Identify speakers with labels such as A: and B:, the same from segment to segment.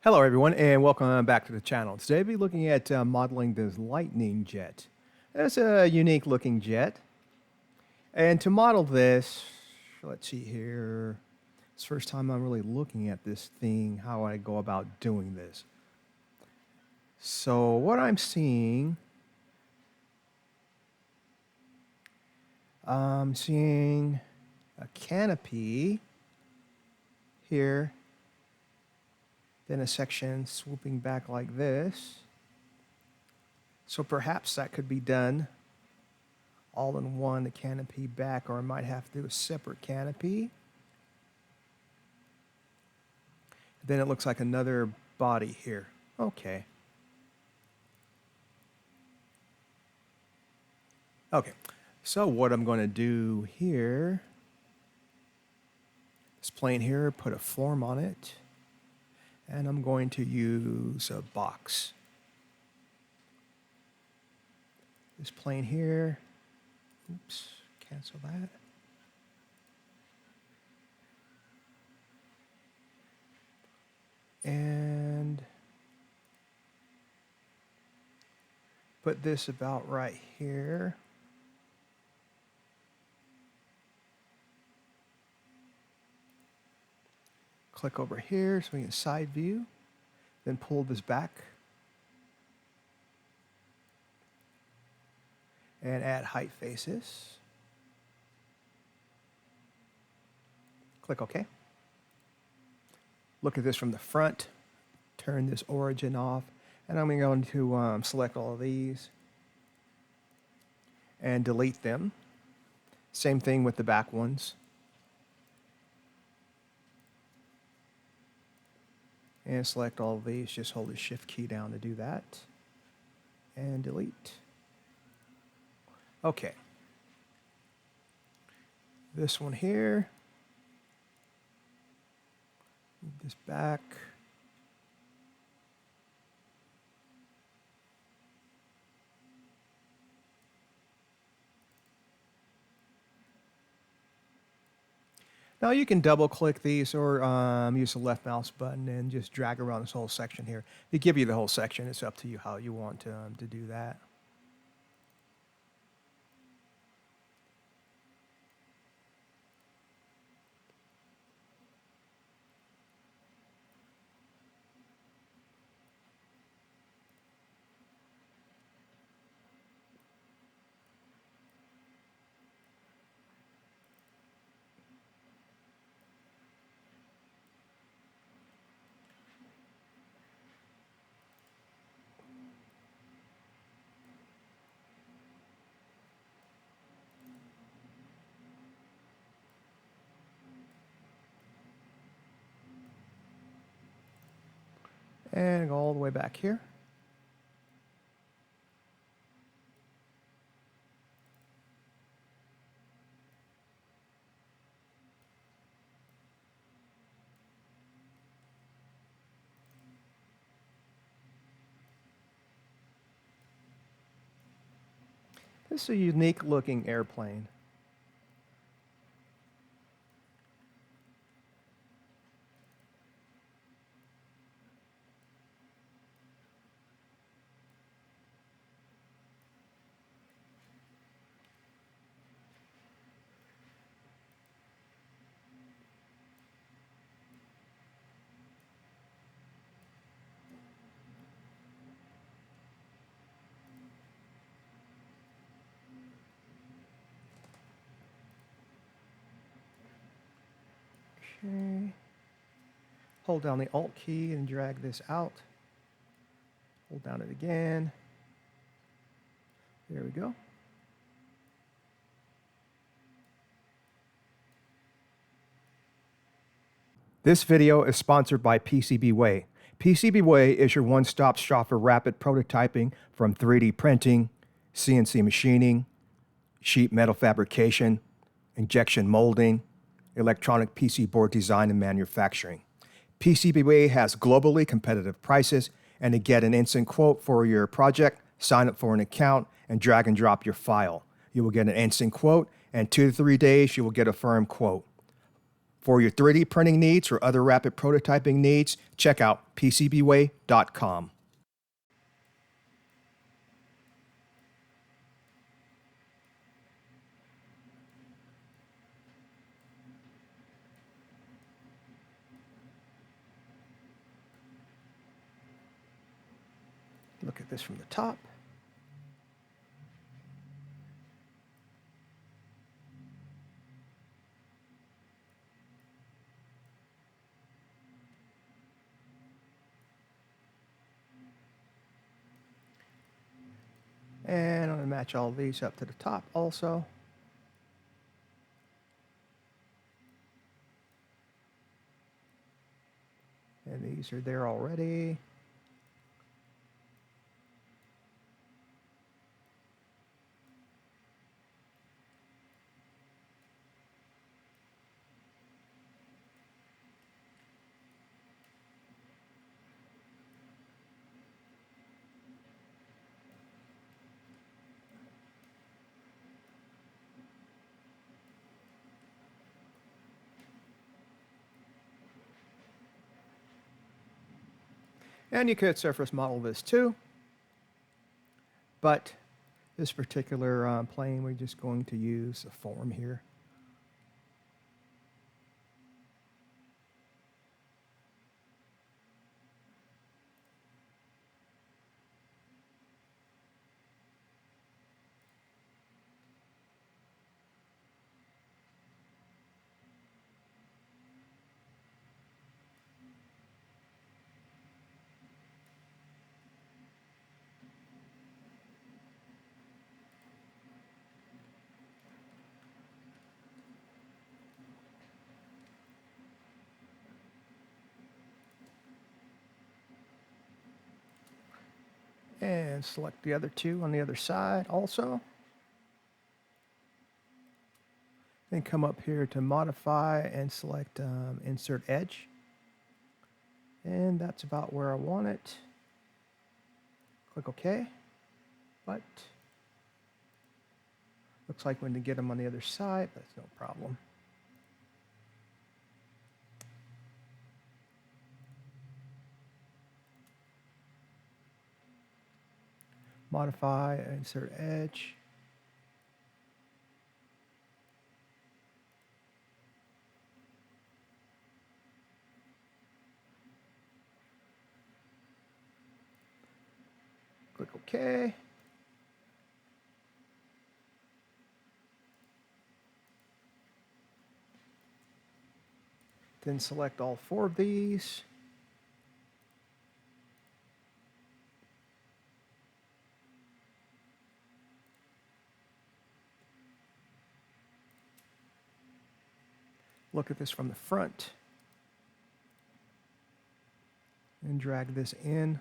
A: Hello everyone and welcome back to the channel. Today we'll be looking at modeling this lightning jet. It's a unique looking jet. And to model this, let's see here. It's the first time I'm really looking at this thing, how I go about doing this. So what I'm seeing a canopy here. Then a section swooping back like this. So perhaps that could be done all in one, the canopy back, or I might have to do a separate canopy. Then it looks like another body here. Okay. Okay, so what I'm going to do here, this plane here, put a form on it. And I'm going to use a box. This plane here, oops, cancel that. And put this about right here. Click over here so we can side view, then pull this back and add height faces. Click OK. Look at this from the front, turn this origin off, and I'm going to select all of these and delete them. Same thing with the back ones. And select all of these, just hold the shift key down to do that. And delete. Okay. This one here. Move this back. Now you can double click these or use the left mouse button and just drag around this whole section here. They give you the whole section. It's up to you how you want to do that. And go all the way back here. This is a unique looking airplane. Okay. Hold down the Alt key and drag this out. Hold down it again. There we go. This video is sponsored by PCBWay. PCBWay is your one-stop shop for rapid prototyping from 3D printing, CNC machining, sheet metal fabrication, injection molding, electronic PC board design and manufacturing. PCBWay has globally competitive prices, and to get an instant quote for your project, sign up for an account and drag and drop your file. You will get an instant quote, and 2 to 3 days you will get a firm quote. For your 3D printing needs or other rapid prototyping needs, check out PCBWay.com. Look at this from the top. And I'm going to match all these up to the top also. And these are there already. And you could surface model this too, but this particular plane, we're just going to use a form here. And select the other two on the other side also. Then come up here to modify and select insert edge. And that's about where I want it. Click OK. But looks like when to get them on the other side, that's no problem. Modify, insert edge. Click OK. Then select all four of these. Look at this from the front. And drag this in.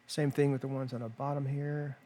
A: Same thing with the ones on the bottom here.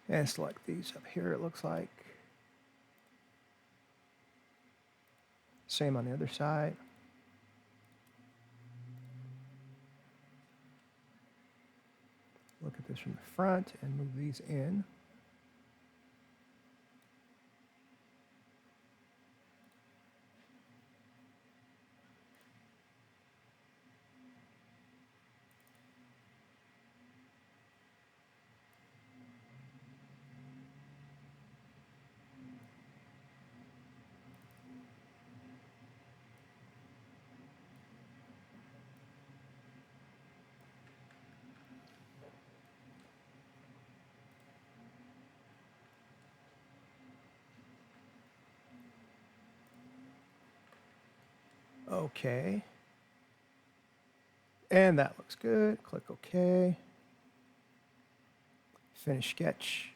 A: And select these up here, it looks like. Same on the other side. Look at this from the front and move these in. OK. And that looks good. Click OK. Finish sketch.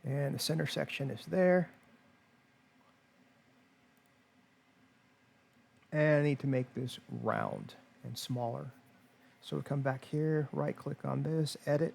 A: And the center section is there. And I need to make this round and smaller. So we come back here, right click on this, edit.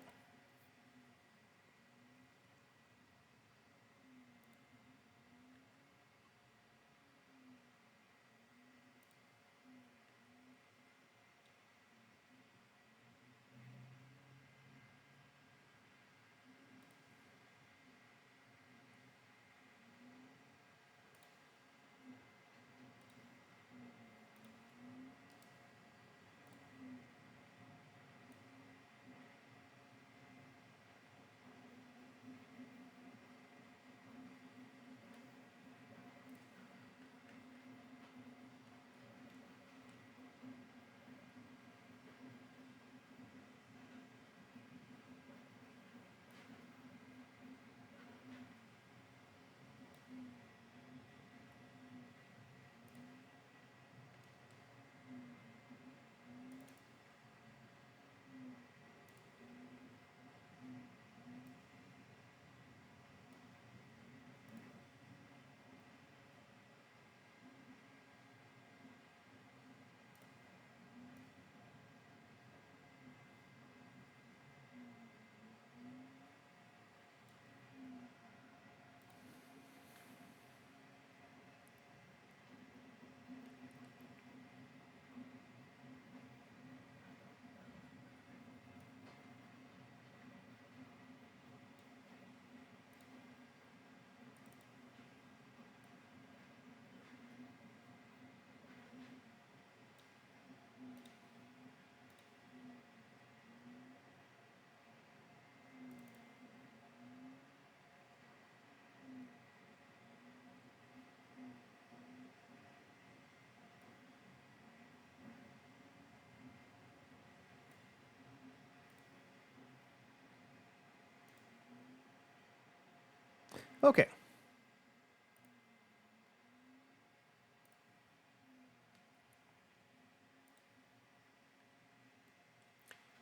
A: Okay.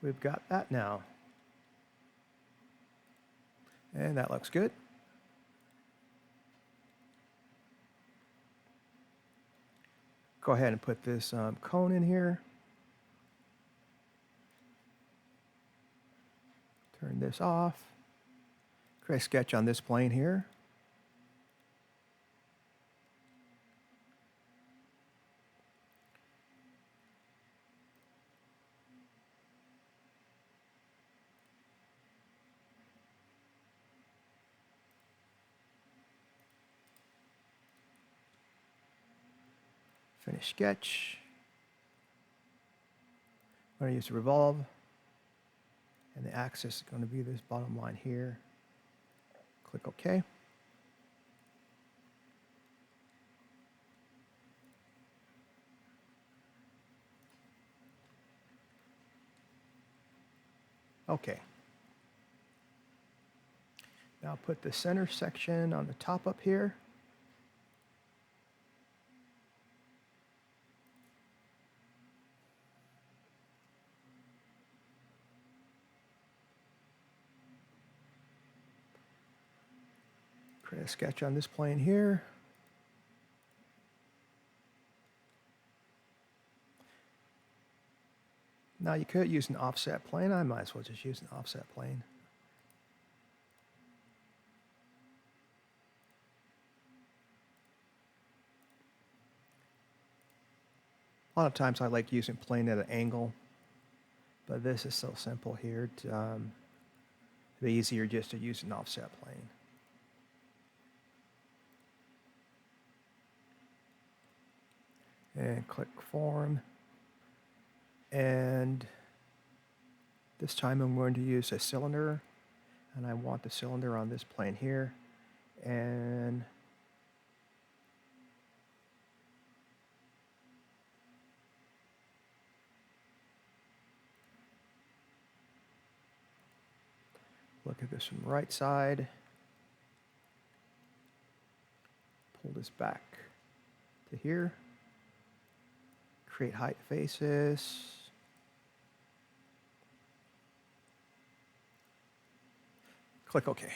A: We've got that now. And that looks good. Go ahead and put this cone in here. Turn this off. Create a sketch on this plane here. Finish sketch. I'm going to use the revolve. And the axis is going to be this bottom line here. Click OK. OK. Now put the center section on the top up here. Create a sketch on this plane here. Now you could use an offset plane. I might as well just use an offset plane. A lot of times I like using plane at an angle, but this is so simple here. It'd be easier just to use an offset plane. And click form. And this time I'm going to use a cylinder, and I want the cylinder on this plane here. And look at this from the right side. Pull this back to here. Create height faces. Click OK.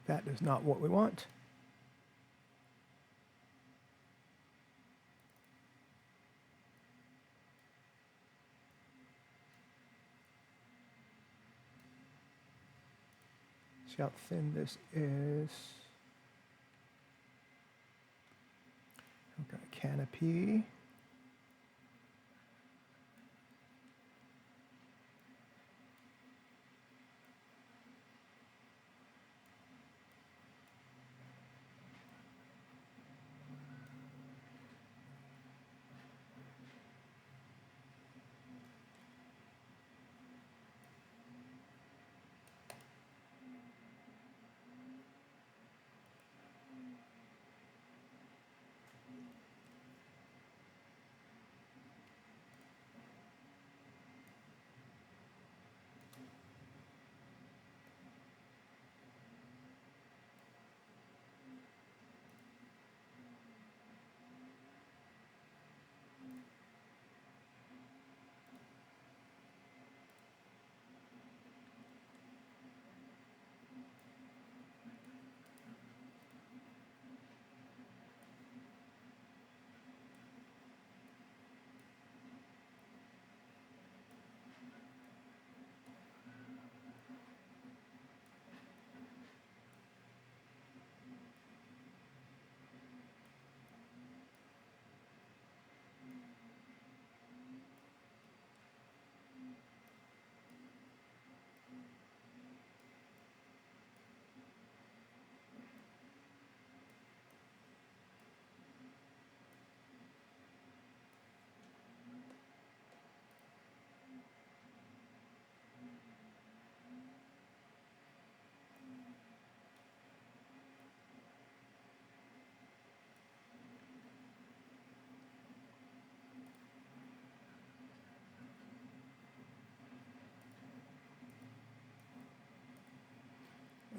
A: That is not what we want. See how thin this is. I've got a canopy.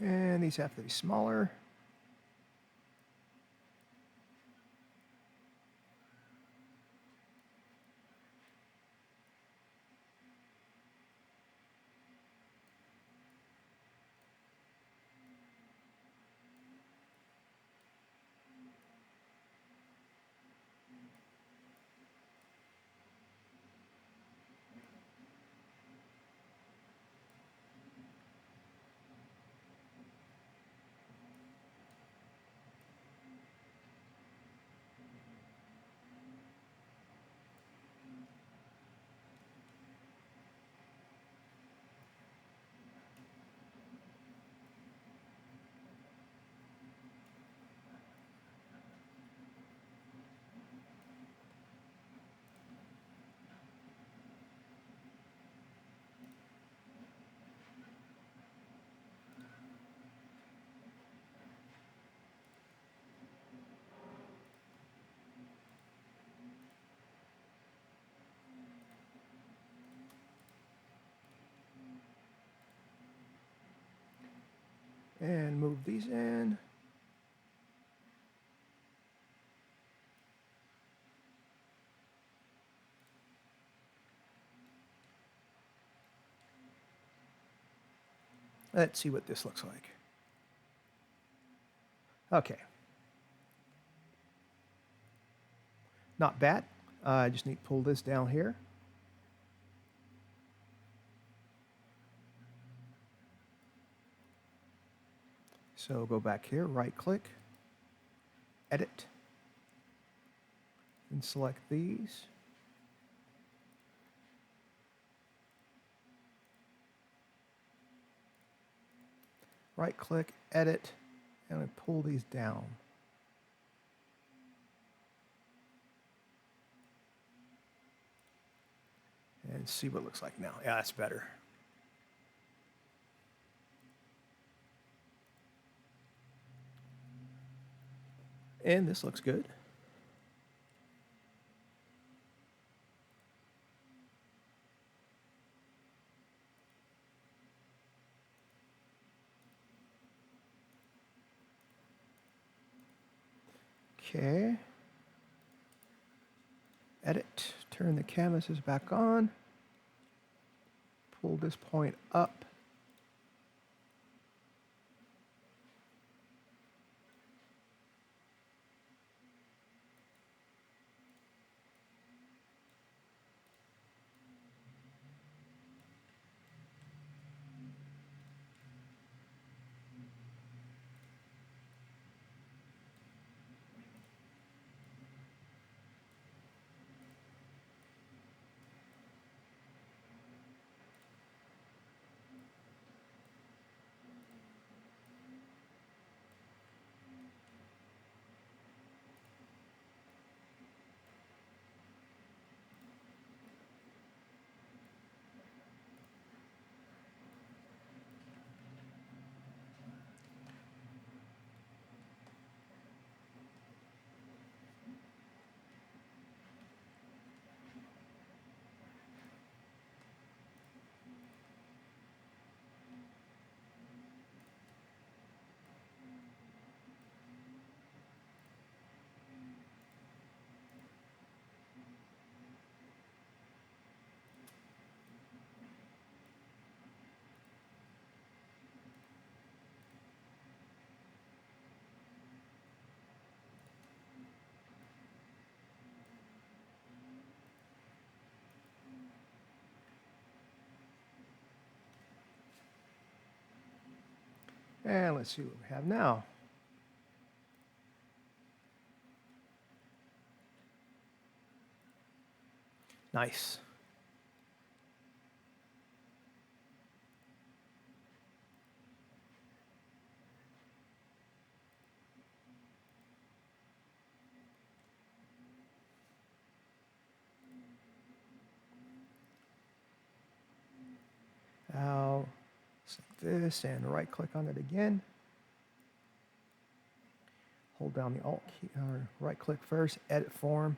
A: And these have to be smaller. And move these in. Let's see what this looks like. Okay. Not bad. I just need to pull this down here. So go back here, right click, edit, and select these. Right click, edit, and I pull these down. And see what it looks like now. Yeah, that's better. And this looks good. Okay. Edit, turn the canvases back on. Pull this point up. And let's see what we have now. Nice. Now, select this and right click on it again. Hold down the Alt key, or right click first, edit form,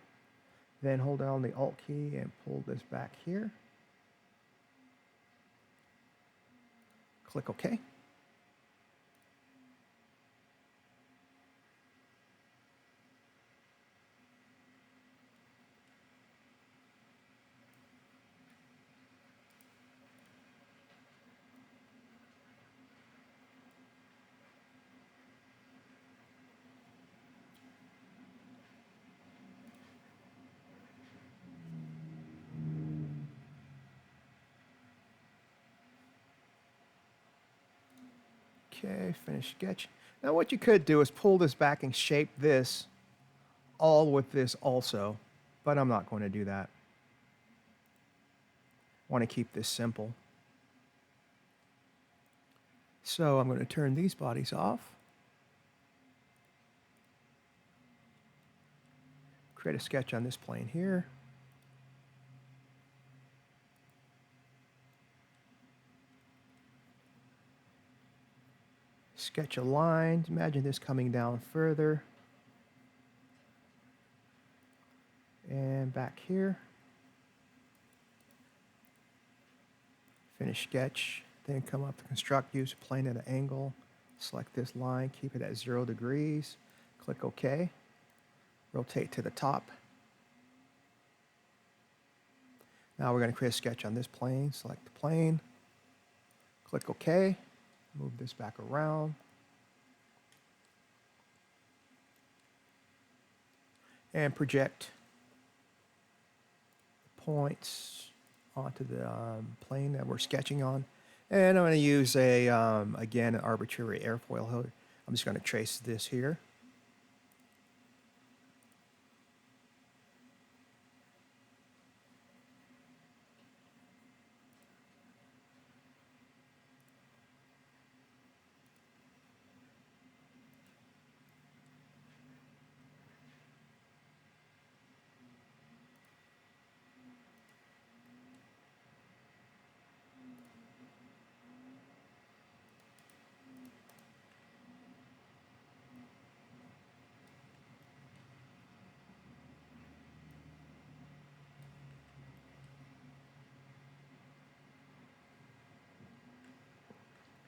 A: then hold down the Alt key and pull this back here. Click OK. Okay, finish sketch. Now what you could do is pull this back and shape this all with this also, but I'm not going to do that. I want to keep this simple. So I'm going to turn these bodies off. Create a sketch on this plane here. Sketch a line. Imagine this coming down further. And back here. Finish sketch. Then come up to construct, use a plane at an angle. Select this line, keep it at 0 degrees. Click OK. Rotate to the top. Now we're going to create a sketch on this plane. Select the plane. Click OK. Move this back around. And project points onto the plane that we're sketching on. And I'm going to use again, an arbitrary airfoil hood. I'm just going to trace this here.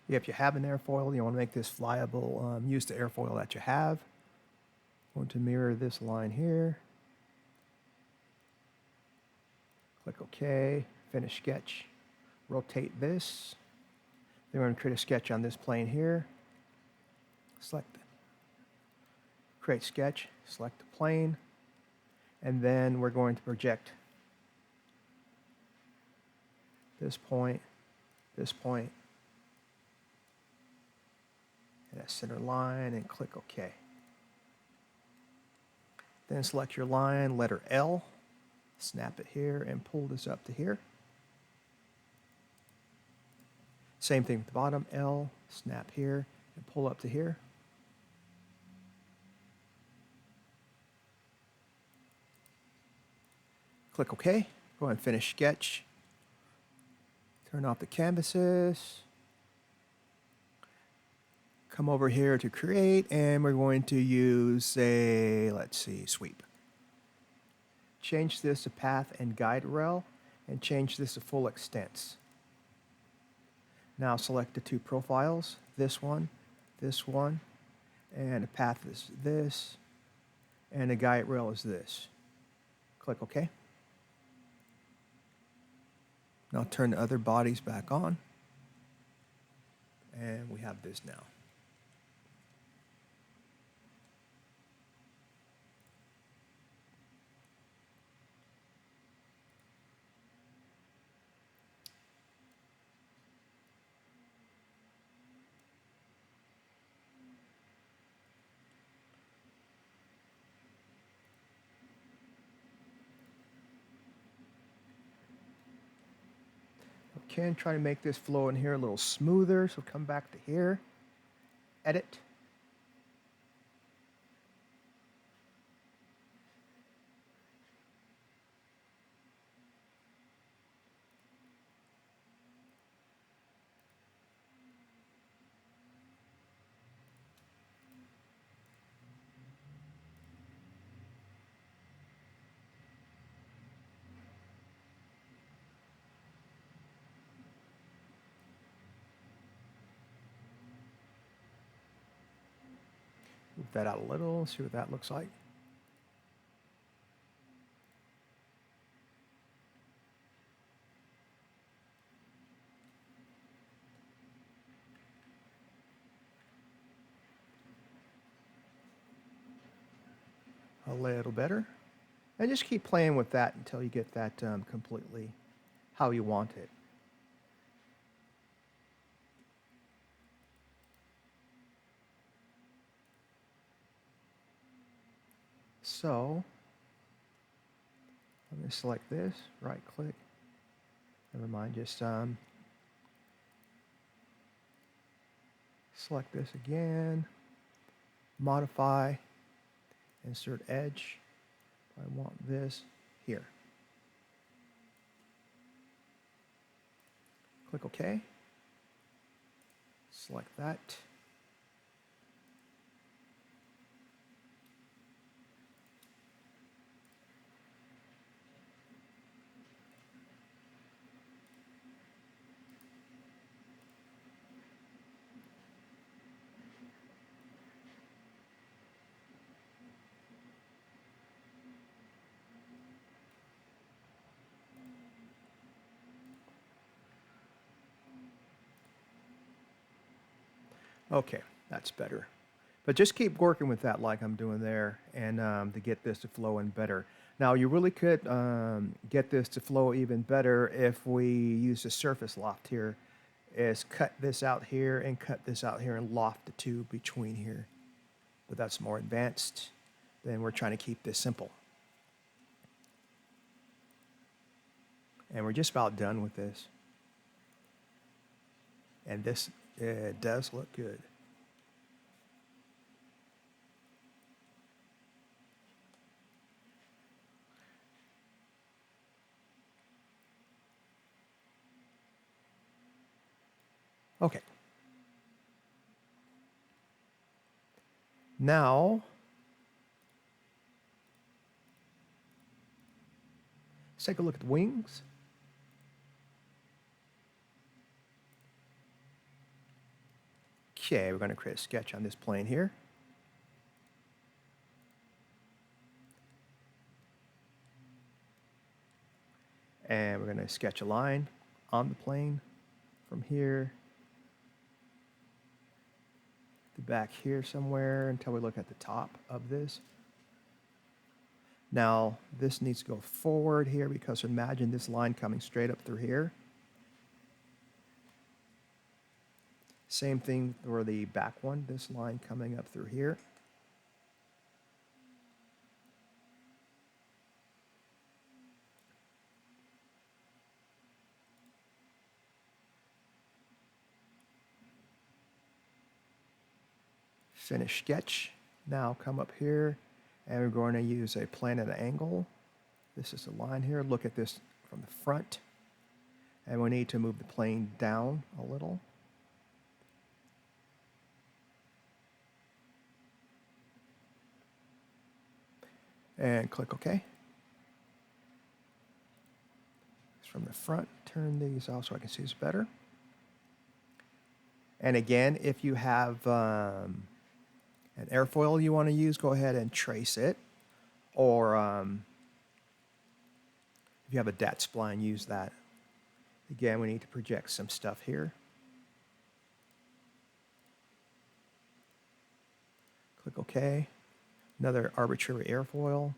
A: If you have an airfoil, you want to make this flyable, use the airfoil that you have. Going to mirror this line here. Click OK, finish sketch. Rotate this. Then we're going to create a sketch on this plane here. Select it. Create sketch, select the plane, and then we're going to project this point, and that center line, and click OK. Then select your line, letter L, snap it here, and pull this up to here. Same thing with the bottom, L, snap here, and pull up to here. Click OK. Go ahead and finish sketch. Turn off the canvases. Come over here to create, and we're going to use a, let's see, sweep. Change this to path and guide rail, and change this to full extents. Now select the two profiles, this one, and the path is this, and the guide rail is this. Click OK. Now turn the other bodies back on, and we have this now. Okay, and try to make this flow in here a little smoother. So come back to here, edit. Move that out a little, see what that looks like. A little better. And just keep playing with that until you get that completely how you want it. So, I'm going to select this, right click, never mind, just select this again, modify, insert edge. I want this here. Click OK. Select that. Okay, that's better. But just keep working with that like I'm doing there and to get this to flow in better. Now, you really could get this to flow even better if we use the surface loft here. Is cut this out here and cut this out here and loft the two between here. But that's more advanced. Then we're trying to keep this simple. And we're just about done with this. And this does look good. Okay. Now, let's take a look at the wings. Okay, we're going to create a sketch on this plane here. And we're going to sketch a line on the plane from here to back here somewhere until we look at the top of this. Now, this needs to go forward here because imagine this line coming straight up through here. Same thing for the back one, this line coming up through here. Finish sketch. Now come up here and we're going to use a plane at an angle. This is the line here. Look at this from the front. And we need to move the plane down a little. And click OK. It's from the front. Turn these out so I can see this better. And again, if you have an airfoil you want to use, go ahead and trace it. Or if you have a DAT spline, use that. Again, we need to project some stuff here. Click OK. Another arbitrary airfoil.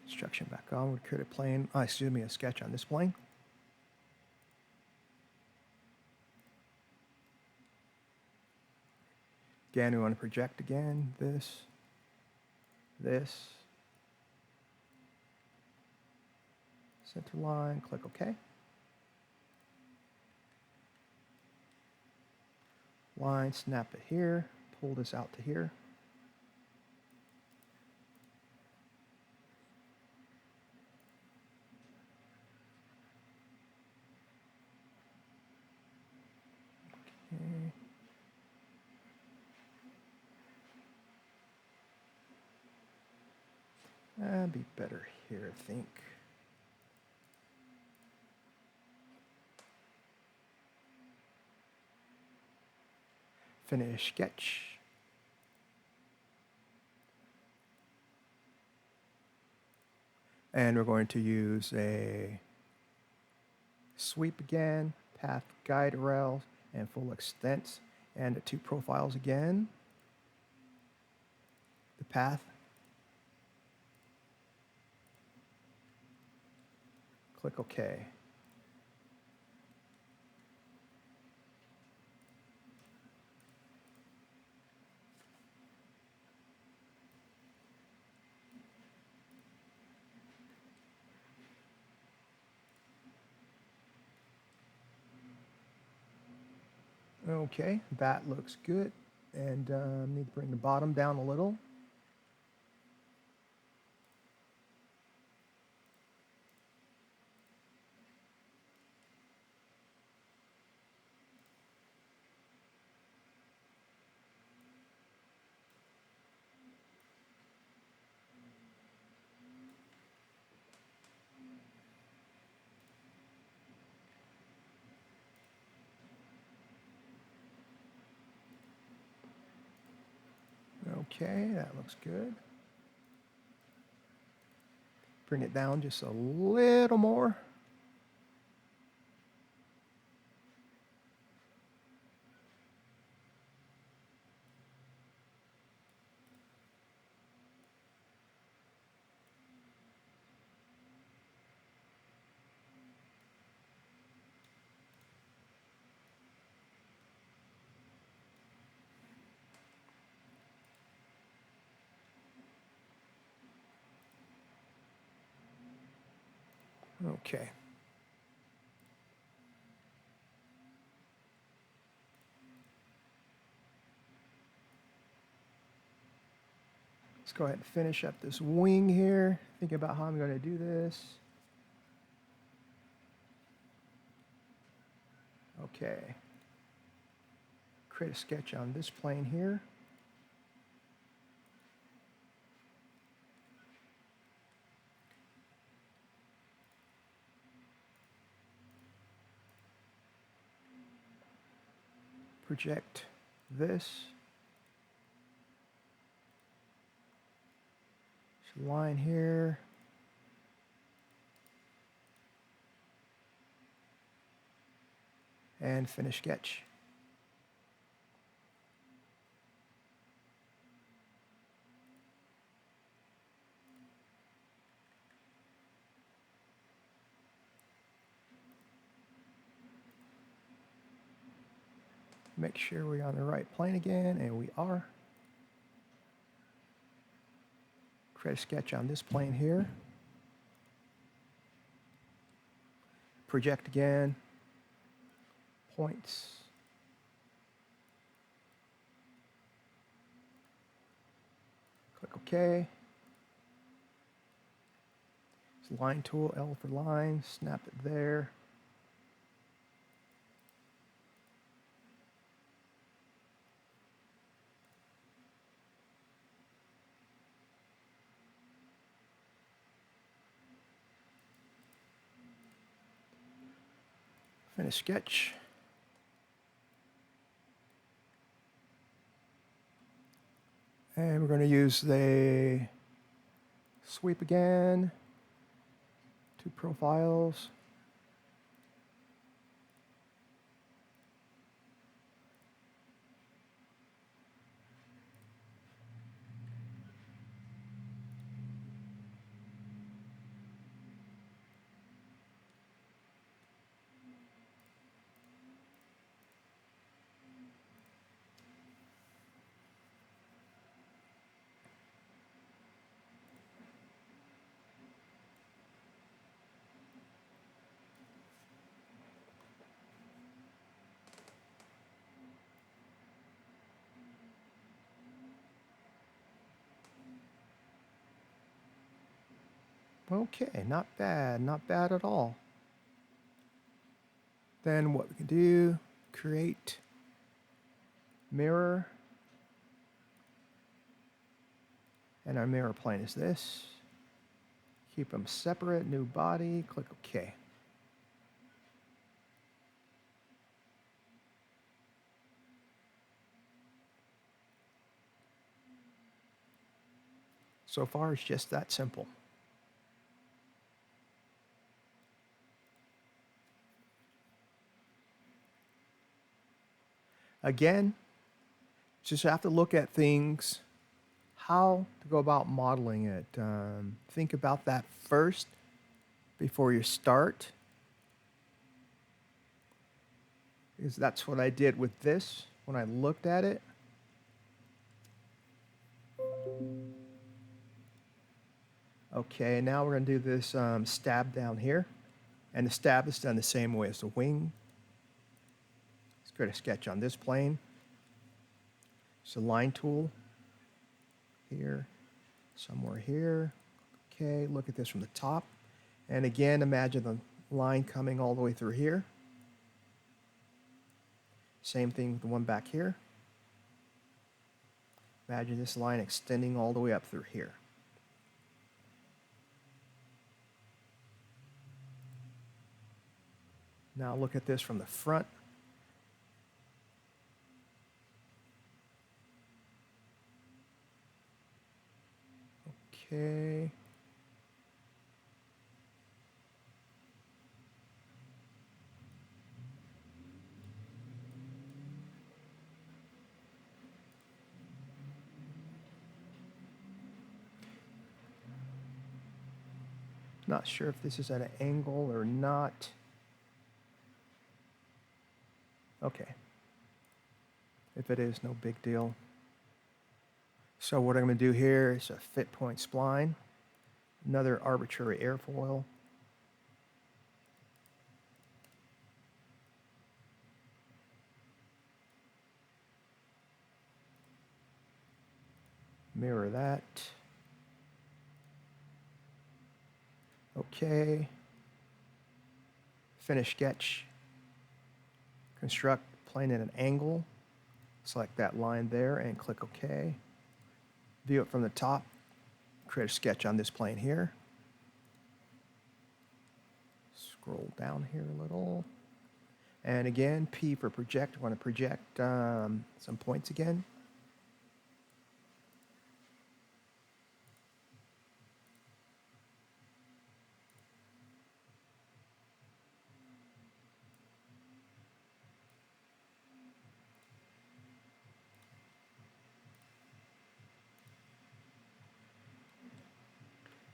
A: Instruction back on. We create a plane, a sketch on this plane. Again, we want to project again this, center line, click OK. Line, snap it here, pull this out to here. Okay. That'd be better here, I think. Finish sketch. And we're going to use a sweep again, path guide rails, and full extent, and the two profiles again. The path. Click OK. Okay, that looks good. And need to bring the bottom down a little. Okay, that looks good. Bring it down just a little more. Okay. Let's go ahead and finish up this wing here. Think about how I'm going to do this. Okay. Create a sketch on this plane here. Project this. Line here. And finish sketch. Make sure we're on the right plane again, and we are. Create a sketch on this plane here. Project again. Points. Click OK. It's line tool, L for line, snap it there. Finish sketch. And we're going to use the sweep again. 2 profiles. Okay, not bad at all. Then what we can do, create mirror. And our mirror plane is this. Keep them separate, new body, click OK. So far, it's just that simple. Again, just have to look at things, how to go about modeling it. Think about that first before you start. Because that's what I did with this when I looked at it. Okay, now we're going to do this stab down here. And the stab is done the same way as the wing. Let's create a sketch on this plane. It's a line tool here, somewhere here. Okay, look at this from the top. And again, imagine the line coming all the way through here. Same thing with the one back here. Imagine this line extending all the way up through here. Now look at this from the front. . Okay. Not sure if this is at an angle or not. Okay. If it is, no big deal. So what I'm going to do here is a fit point spline, another arbitrary airfoil. Mirror that. Okay. Finish sketch. Construct plane at an angle. Select that line there and click OK. View it from the top. Create a sketch on this plane here. Scroll down here a little. And again, P for project. I want to project some points again.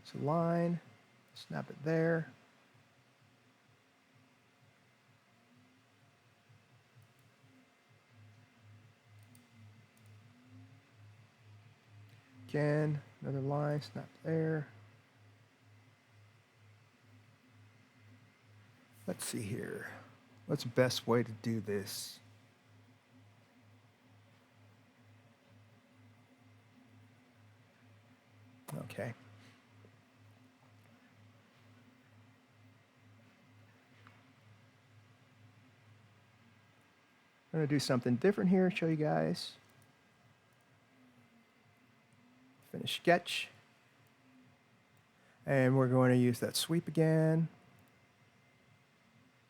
A: It's a line. Snap it there. Again, another line, snap there. Let's see here. What's the best way to do this? Okay. I'm going to do something different here, show you guys. Finish sketch. And we're going to use that sweep again.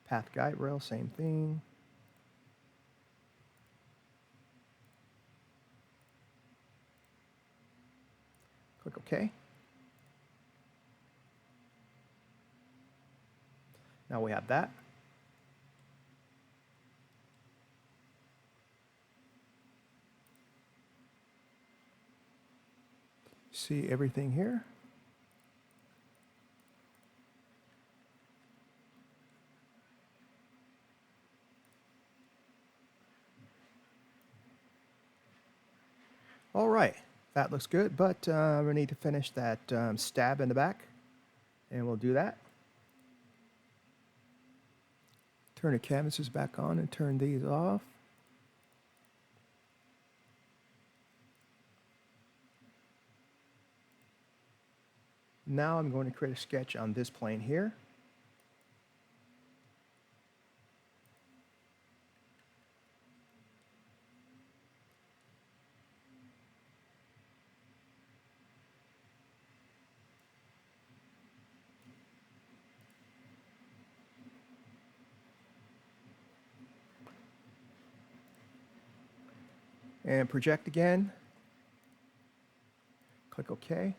A: Path guide rail, same thing. Click OK. Now we have that. See everything here. All right, that looks good, but we need to finish that stab in the back, and we'll do that. Turn the canvases back on and turn these off. Now I'm going to create a sketch on this plane here. And project again. Click OK.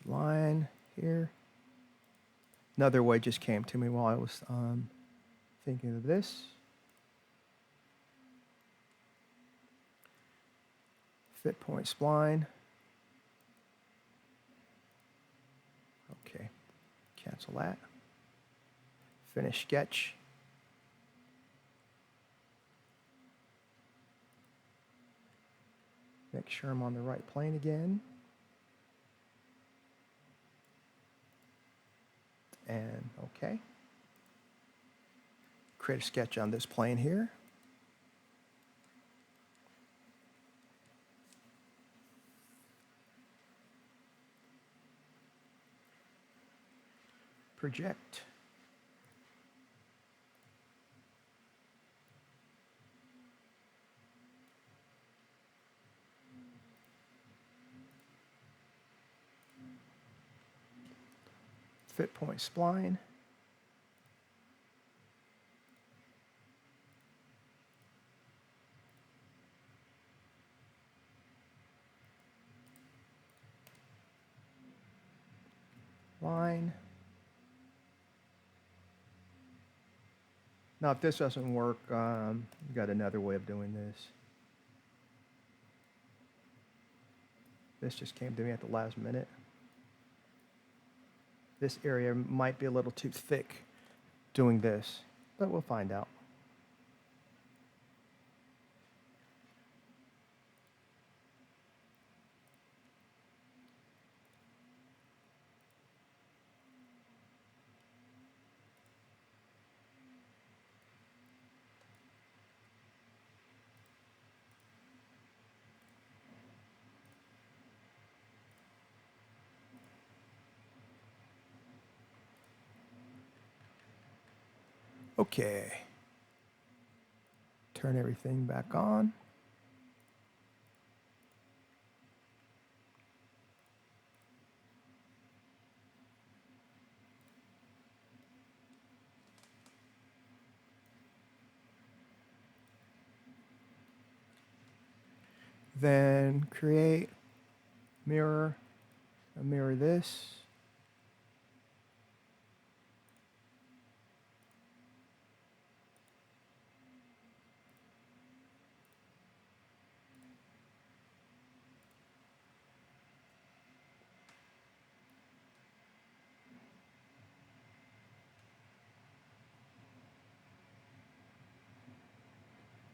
A: Line here. Another way just came to me while I was thinking of this. Fit point spline. Okay, cancel that. Finish sketch. Make sure I'm on the right plane again. And okay. Create a sketch on this plane here. Project. Fit point spline. line. Now, if this doesn't work, we've got another way of doing this. This just came to me at the last minute. This area might be a little too thick doing this, but we'll find out. Okay. Turn everything back on. Then create mirror, mirror this.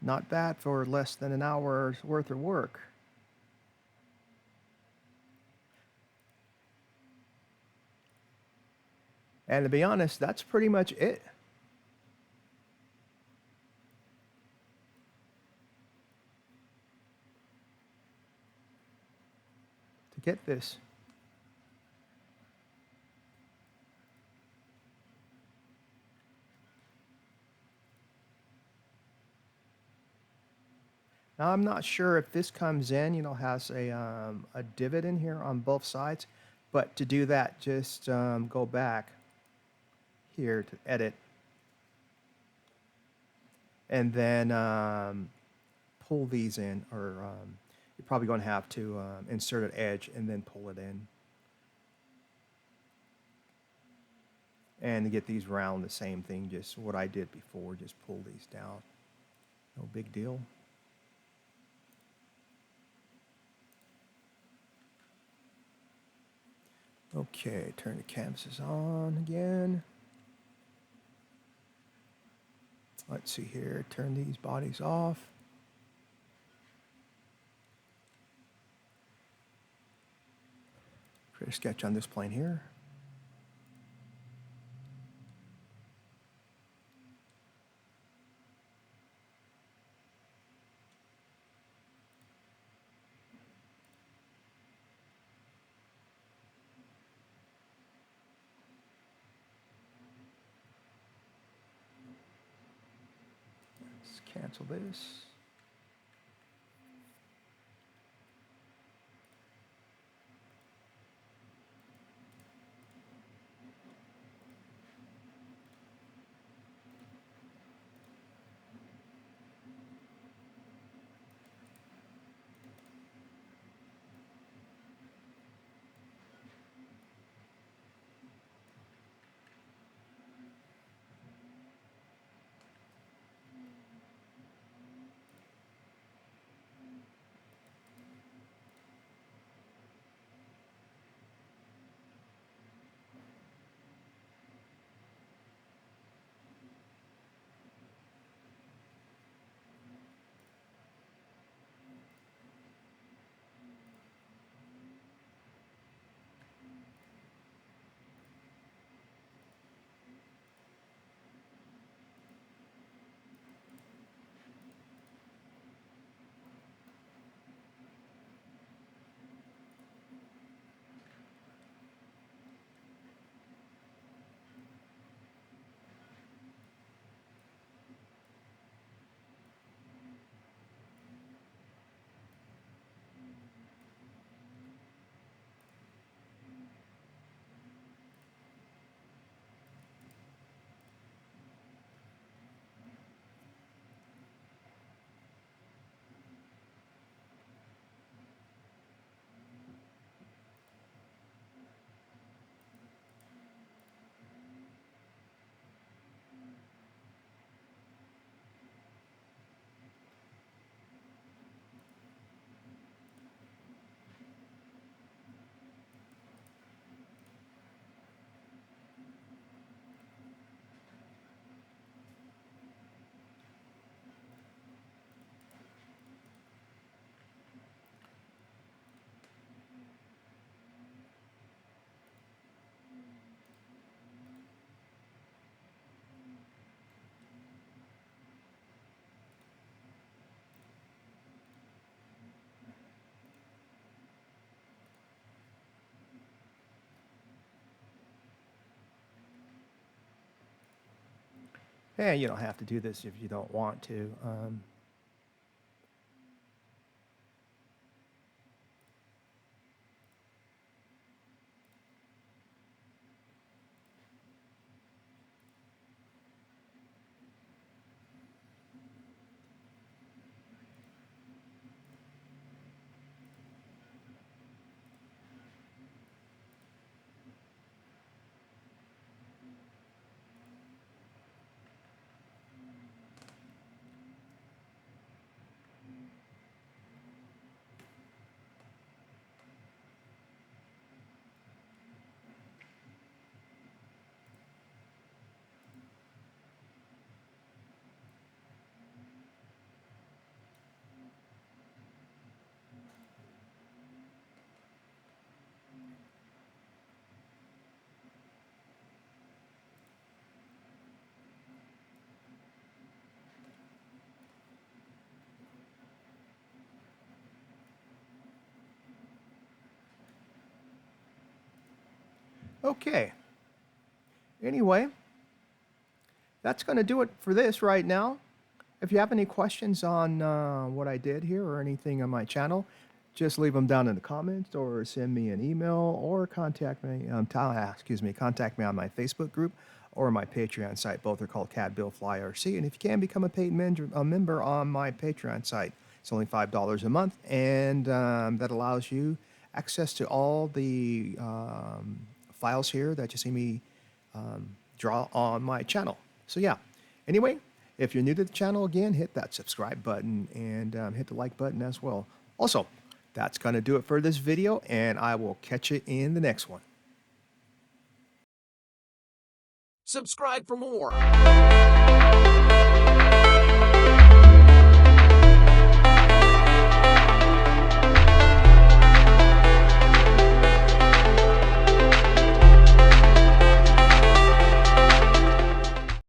A: Not bad for less than an hour's worth of work. And to be honest, that's pretty much it. To get this. Now, I'm not sure if this comes in, has a divot in here on both sides, but to do that, just go back here to edit, and then pull these in, or you're probably going to have to insert an edge and then pull it in. And to get these round, the same thing, just what I did before, just pull these down. No big deal. Okay, turn the canvases on again. Let's see here, turn these bodies off. Create a sketch on this plane here. Let's cancel this. And you don't have to do this if you don't want to. Okay. Anyway, that's going to do it for this right now. If you have any questions on what I did here or anything on my channel, just leave them down in the comments or send me an email or contact me. Contact me on my Facebook group or my Patreon site. Both are called CAD Bill Fly RC. And if you can become a paid member on my Patreon site, it's only $5 a month, and that allows you access to all the files here that you see me draw on my channel. So yeah. Anyway, if you're new to the channel, again, hit that subscribe button and hit the like button as well. Also, that's going to do it for this video, and I will catch you in the next one.
B: Subscribe for more.